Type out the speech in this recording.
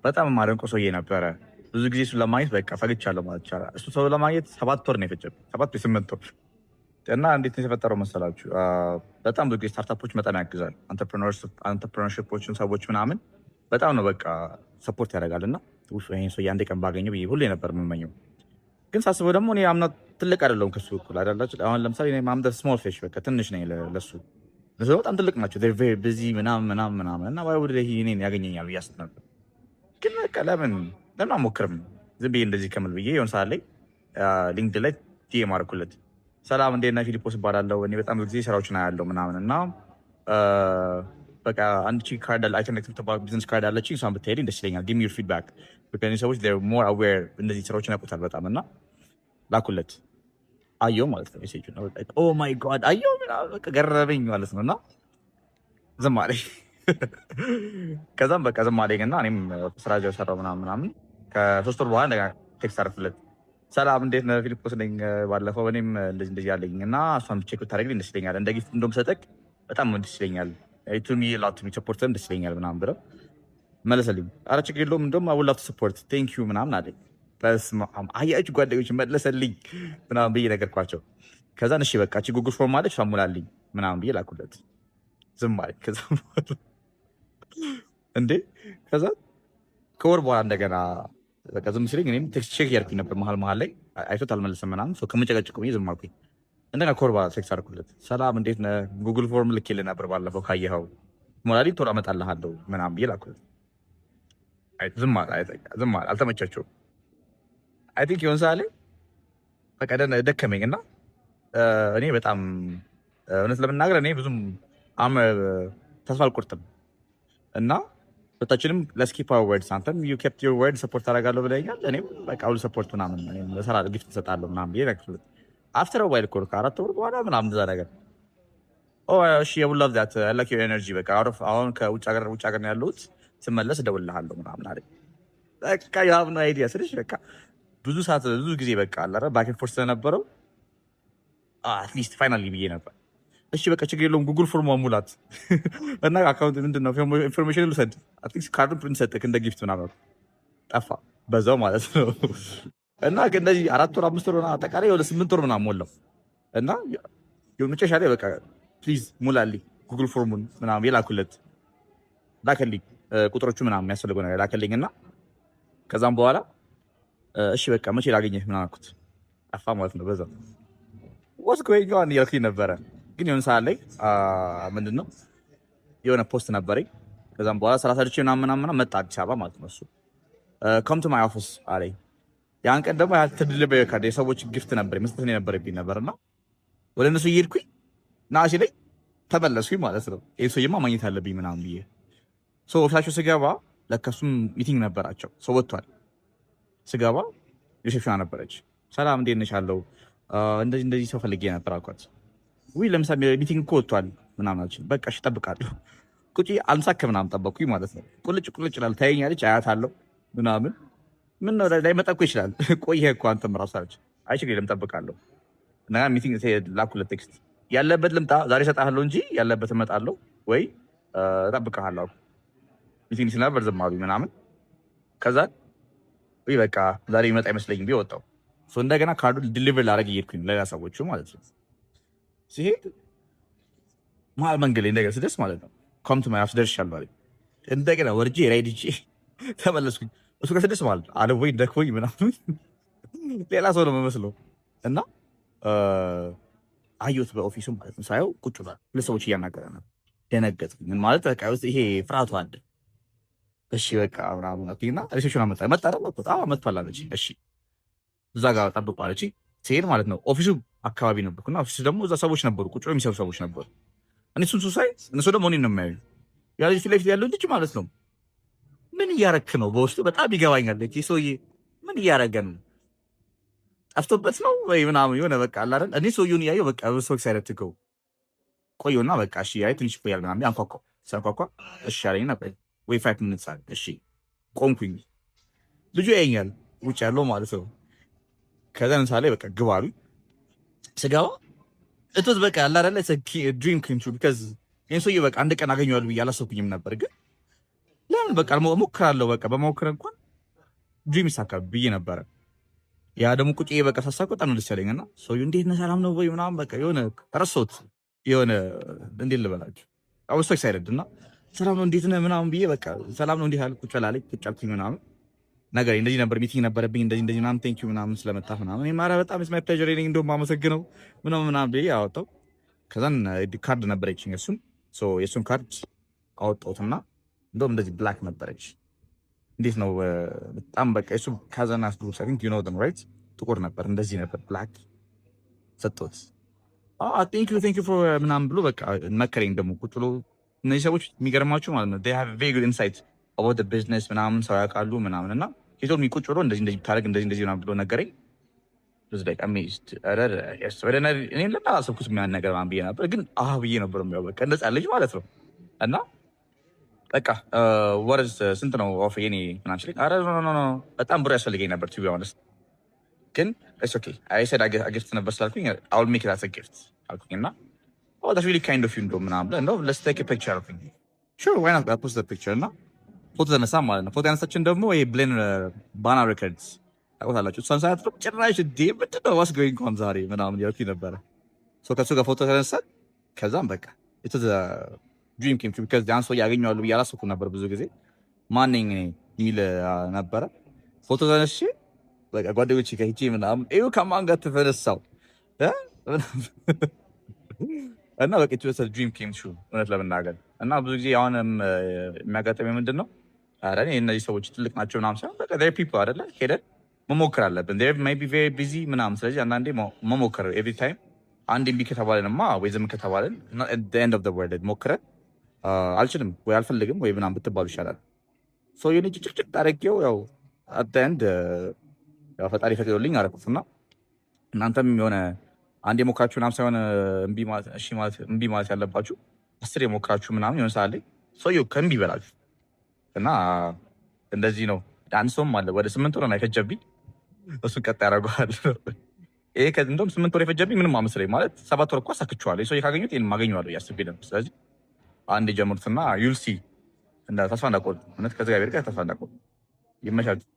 በጣም የማደንቀው ሰውዬ ነበረ። ብዙ ጊዜ እሱን ለማግኘት በቃ ፈግቻለሁ ማለት ይቻላል። እሱ ሰው ለማግኘት 7 ወር ነው የፈጀብኝ፣ 7 ወይ 8 ወር። እና እንዴት ነው የተፈጠረው መሰላችሁ? በጣም ብዙ ጊዜ ስታርታፖች በጣም ያግዛል። አንተርፕረነርሺፖችን ሰዎች ምናምን በጣም ነው በቃ ሰፖርት ያደርጋል። እና ይህን ሰውዬ አንድ ቀን ባገኘው ብዬ ሁሌ ነበር የምመኘው። ግን ሳስበው ደግሞ እኔ አምና ትልቅ አይደለሁም ከሱ እኩል አይደላችሁ። አሁን ለምሳሌ ማምደር ስሞል ፊሽ በቃ ትንሽ ነኝ ለሱ። እነሱ በጣም ትልቅ ናቸው። ቢዚ ምናምን እና ዋይ ውድ እኔን ያገኘኛል ብዬ አስብ ነበር። ግን በቃ ለምን አሞክርም ዝም ብዬ እንደዚህ ከምል ብዬ የሆነ ሰዓት ላይ ሊንክድ ላይ ዲኤም አደረኩለት። ሰላም እንዴት ነህ? ፊሊፖስ እባላለሁ። እኔ በጣም ብዙ ጊዜ ስራዎችን አያለሁ ምናምን እና በቃ አንድ ካርድ አለ አይተን የምትባል ቢዝነስ ካርድ አለችኝ። እሷን ብትሄድኝ ደስ ይለኛል። ጊቭ ሚ ዩር ፊድባክ ቢኮዝ ሰዎች ሞር አዌር እንደዚህ ስራዎችን ያውቁታል በጣም እና ላኩለት። አየው ማለት ነው ሜሴጁ ነው። ኦ ማይ ጋድ አየው በቃ ገረመኝ ማለት ነው። እና ዝም አለኝ። ከዛም በቃ ዝም አለኝ እና እኔም ስራ ሰራው ምናምን ከ3 ወር በኋላ እንደገና ቴክስት አደረኩለት። ሰላም እንዴት ነህ? ፊሊፖስ ነኝ። ባለፈው እኔም እንደዚህ ያለኝ እና እሷን ብቻ ብታደርግልኝ ደስ ይለኛል። እንደ ጊፍት እንደውም ሰጠቅ በጣም ደስ ይለኛል። ቱሚ ላቱሚ ሰፖርትም ደስ ይለኛል ምናምን ብለው መለሰልኝ። ኧረ ችግር የለውም እንደውም አይ ውድ ላቭ ቱ ሰፖርት ቴንክ ዩ ምናምን አለኝ። በስመ አብ አያችሁ ጓደኞች መለሰልኝ ምናምን ብዬ ነገርኳቸው። ከዛን እሺ በቃ እቺ ጉግል ፎርም አለች ሙላልኝ ምናምን ብዬ ላኩለት። ዝም አለኝ። ከዛ እንዴ ከዛ ከወር በኋላ እንደገና በቃ ዝም ሲለኝ እኔም ቴክስት ቼክ እያደረኩኝ ነበር መሀል ላይ አይቶት አልመለሰም ምናምን ሰው ከመጨቀጭቅ ብዬ ዝም አልኩኝ። እንደገና ከወር በኋላ ቴክስት አደረኩለት። ሰላም እንዴት ነህ? ጉግል ፎርም ልኬልህ ነበር ባለፈው ካየኸው ሞላልኝ ቶሎ አመጣልሃለሁ ምናምን ብዬ ላኩለት። ዝም አለ አልተመቻቸውም። አይ ቲንክ የሆነ ሰዓት ላይ በቃ ደከመኝ እና እኔ በጣም እውነት ለመናገር እኔ ብዙም ተስፋ አልቆርጥም እና ሁለታችንም ለስኪፕ አወር ወርድስ አንተም ዩ ኬፕት ዩር ወርድ ሰፖርት አደርጋለሁ ብለኛል። እኔም በቃ ሁሉ ሰፖርት ምናምን እሰራለሁ ጊፍት እሰጣለሁ ምናምን ብዬ ነግሬዋለሁ። አፍተር ዋይል እኮ ከ4 ወር በኋላ ምናምን እዛ ነገር እሺ የውድ ላቭ ዛት አይ ላይክ ዩር ኤነርጂ በቃ አሁን ከውጭ ሀገር ነው ያለሁት ስመለስ እደውልልሃለሁ ምናምን አለኝ። በቃ ዩ ሃቭ ኖ አይዲያ ስልሽ በቃ ብዙ ሰዓት ብዙ ጊዜ በቃ አለ ባክ ኤንድ ፎርስ ስለነበረው አትሊስት ፋይናሊ ብዬ ነበር እሺ በቃ ችግር የለውም ጉግል ፎርም ሙላት እና አካውንት ምንድን ነው ኢንፎርሜሽን ልውሰድ አትሊስት ካርዱን ፕሪንት ሰጠክ እንደ ጊፍት ምናምን ጠፋ በዛው ማለት ነው። እና እንደዚህ 4 ወር 5 ወር አጠቃላይ ወደ 8 ወር ምናምን ሞላው እና መጨረሻ ላይ በቃ ፕሊዝ ሙላልኝ ጉግል ፎርሙን ምናምን የላኩለት ላከልኝ ቁጥሮቹ ምናምን የሚያስፈልገው ነገር ላከልኝ እና ከዛም በኋላ እሺ በቃ መቼ ላገኘህ ምናምን አልኩት። ጠፋ ማለት ነው። በዛ ወስ ጎይንግ ኦን እያልኩኝ ነበረ። ግን የሆነ ሰዓት ላይ ምንድን ነው የሆነ ፖስት ነበረኝ። ከዛም በኋላ 30 ምናምን መጣ አዲስ አበባ ማለት ነው። እሱ come to my office አለኝ። ያን ቀን ደግሞ ያልተደለበ ካርድ የሰዎች ጊፍት ነበር መስጠት የነበረብኝ ነበርና ወደ እነሱ እየሄድኩኝ ናሲ ላይ ተመለስኩኝ ማለት ነው። ይሄ ሰውዬማ ማግኘት አለብኝ ምናምን ብዬ ኦፊሳቸው ስገባ ለከሱም ሚቲንግ ነበራቸው። ሰው ወጥቷል። ስገባ ሪሴፕሽን ነበረች። ሰላም እንዴት ነሽ አለው። እንደዚህ ሰው ፈልጌ ነበር አልኳት። ውይ ለምሳሌ ሚቲንግ እኮ ወጥቷል ምናምን አለችኝ። በቃ እሺ እጠብቃለሁ። ቁጭ አልሳክ ምናምን ጠበቅኩኝ ማለት ነው። ቁልጭ ይላል ታየኛለች፣ አያታለሁ ምናምን ምን ነው ላይመጣ እኮ ይችላል። ቆየህ እኮ አንተም ራሱ አለች። አይ ችግር የለም እጠብቃለሁ። እና ሚቲንግ ላኩለት ቴክስት ያለበት ልምጣ ዛሬ እሰጥሃለሁ እንጂ ያለበት እመጣለሁ ወይ እጠብቅሃለሁ። ሚቲንግ ስለነበር ዝም አሉኝ ምናምን። ከዛ ወይ በቃ ዛሬ ይመጣ አይመስለኝም ብዬ ወጣሁ። እንደገና ካርዱን ዲሊቨር ላደርግ እየሄድኩኝ ሌላ ሰዎቹ ማለት ነው። ሲሄድ መሀል መንገድ ላይ እንደገና ስደርስ ማለት ነው come to my house ደርሻለሁ አለኝ። እንደገና ወርጄ ራይድ ሂጄ ተመለስኩኝ። እሱ ጋር ስደርስ ማለት ነው አለቦኝ ደክሞኝ ምናምን ሌላ ሰው ነው የምመስለው እና አየሁት በኦፊሱ ማለት ነው። ሳየው ቁጭ ብሏል። ሁለት ሰዎች እያናገረ ነው። ደነገጥኩኝ። ምን ማለት በቃ ውስጥ ይሄ ፍርሃቱ አለ። እሺ በቃ ምናምን እና ሪሴፕሽን መጣ ደግሞ መጥቷል አለች። እሺ እዛ ጋር ጠብቁ አለች። ሲሄድ ማለት ነው ኦፊሱ አካባቢ ነበርኩና ኦፊሱ ደግሞ እዛ ሰዎች ነበሩ፣ ቁጭ ብለው የሚሰሩ ሰዎች ነበሩ። እኔ እሱን ሳይ እነሱ ደግሞ እኔን ነው የሚያዩኝ። ያ ልጅ ፊት ለፊት ያለው ልጅ ማለት ነው ምን እያረክ ነው? በውስጡ በጣም ይገባኛል። ይህ ሰውዬ ምን እያረገ ነው? ጠፍቶበት ነው ወይ ምናምን የሆነ በቃ አለ አይደል። እኔ ሰውዬውን እያየሁ በቃ ሰው ኤክሳይትድ ትገው ቆየሁና በቃ እሺ አይ ትንሽ ቆያል ምናምን አንኳኳ። ሲያንኳኳ እሺ አለኝ ነበር ወይ 5 ሚኒትስ አለ። እሺ ቆምኩኝ። ልጁ ያየኛል ውጭ ያለው ማለት ነው። ከዛ ለምሳሌ በቃ ግባ አሉኝ። ስገባ እቶት በቃ አለ አይደል ድሪም ኬም ትሩ ቢካዝ ይሄን ሰውዬ በቃ አንድ ቀን አገኘዋለሁ ብዬ አላሰብኩኝም ነበር። ግን ምናምን በቃ እሞክራለሁ። በቃ በመሞከር እንኳን ድሪም ይሳካል ብዬ ነበረ። ያ ደግሞ ቁጭ በቃ ሳሳቅ በጣም ነው ደስ ያለኝ እና ሰውዬው እንዴት ነህ ሰላም ነው ወይ ምናምን በቃ የሆነ ረሳሁት። የሆነ እንዴት ልበላችሁ አውስ ኤክሳይትድ እና ሰላም ነው እንዴት ነህ ምናምን ብዬ በቃ ሰላም ነው እንዴት አልኩ። ቁጭ አላለኝ ቁጭ አልኩኝ ምናምን ነገር እንደዚህ ነበር ሚቲንግ ነበረብኝ እንደዚህ ምናምን ቴንክ ዩ ምናምን ስለመጣህ ምናምን እኔ ማረ በጣም ስማይ ፕሌዠር ነኝ እንደውም አመሰግነው ምናምን ብዬ አወጣው። ከዛን ካርድ ነበረችኝ የእሱን ካርድ አወጣሁትና እንደውም እንደዚህ ብላክ ነበረች። እንዴት ነው በጣም በቃ እሱ ካዘና ግሩፕ አይ ቲንክ ዩ ኖ ዘም ራይት ጥቁር ነበር እንደዚህ ነበር ብላክ ሰጥቶት ቴንክ ዩ ፎር ምናምን ብሎ በቃ መከረኝ። ደግሞ ቁጭ ብሎ እነዚህ ሰዎች የሚገርማችሁ ማለት ነው they have very good insight about the business ምናምን ሰው ያውቃሉ ምናምን እና ሄዶ ቁጭ ብሎ እንደዚህ ብታደርግ እንደዚህ ምናምን ብሎ ነገረኝ። እኔ ለማላሰብኩት የሚያን ነገር ምናምን ብዬ ነበር ግን ብዬ ነበር የሚያው በቃ እንደዛ ልጅ ማለት ነው እና በቃ ወርዝ ስንት ነው ኦፍ የኔ ምናምን ሲለኝ ኧረ ኖ በጣም ብር ያስፈልገኝ ነበር ቱ ቢ ኦነስት ግን ኢትስ ኦኬ አይ ሰድ ጊፍት ነበር ስላልኩኝ አይ ዊል ሜክ ኢት አስ አ ጊፍት አልኩኝ እና that's really kind of you እንደው ምናምን ብለህ እንደው let's take a picture አልኩኝ። sure why not post the picture እና ፎቶ ተነሳ ማለት ነው። ፎቶ ያነሳችን ደግሞ ይሄ ብሌን ባና ሬከርድስ ታውቃላችሁ። እሷን ሰዓት ነው ጭራሽ ምንድን ነው ዋስ ጎይንግ ኦን ዛሬ ምናምን ያልኩኝ ነበረ። ከሱ ጋር ፎቶ ተነሳን። ከዛም በቃ it was a dream came true because ዳንስ ያገኘዋለሁ ብዬ አላሰብኩም ነበር። ብዙ ጊዜ ማንኝ የሚል ነበረ። ፎቶ ተነስቼ በቃ ጓደኞቼ ጋር ሂጄ ምናምን ይኸው ከማን ጋር ተፈነሳው እና በቃ it was a dream came true እውነት ለመናገር እና ብዙ ጊዜ አሁንም የሚያጋጥመኝ ምንድን ነው ኧረ እነዚህ ሰዎች ትልቅ ናቸው ምናምን ሳይሆን በቃ they're people አይደለ ሄደን መሞከር አለብን። they may be very busy ምናምን ስለዚህ አንዳንዴ መሞከር every time አንድ እምቢ ከተባለንማ ወይ ዝም ከተባለን at the end of the world ሞክረን አልችልም ወይ አልፈልግም ወይ ምናምን ብትባሉ ይሻላል። የኔ ጭጭጭ አደረጌው ያው at the end ያው ፈጣሪ ፈቅዶልኝ አደረኩትና እናንተም የሆነ አንድ የሞክራችሁ ምናምን ሳይሆን እምቢ ማለት ያለባችሁ 10 የሞክራችሁ ምናምን የሆነ ሰዓት ላይ ሰውዬው ከእምቢ ይበላችሁ እና እንደዚህ ነው። ዳንሶም አለ ወደ 8 ወር ነው የፈጀብኝ። እሱን ቀጣይ ያደርገዋል። ይሄ እንደውም 8 ወር የፈጀብኝ ምንም አመስለኝ ማለት 7 ወር እኮ አሳክቼዋለሁ። ሰውዬ ካገኙት ይሄን ማገኘዋለሁ እያስቤ ነበር። ስለዚህ አንድ የጀምሩትና ዩል ሲ ተስፋ እንዳቆርጡ እውነት ከእግዚአብሔር ጋር ተስፋ እንዳቆርጡ ይመቻችሁ።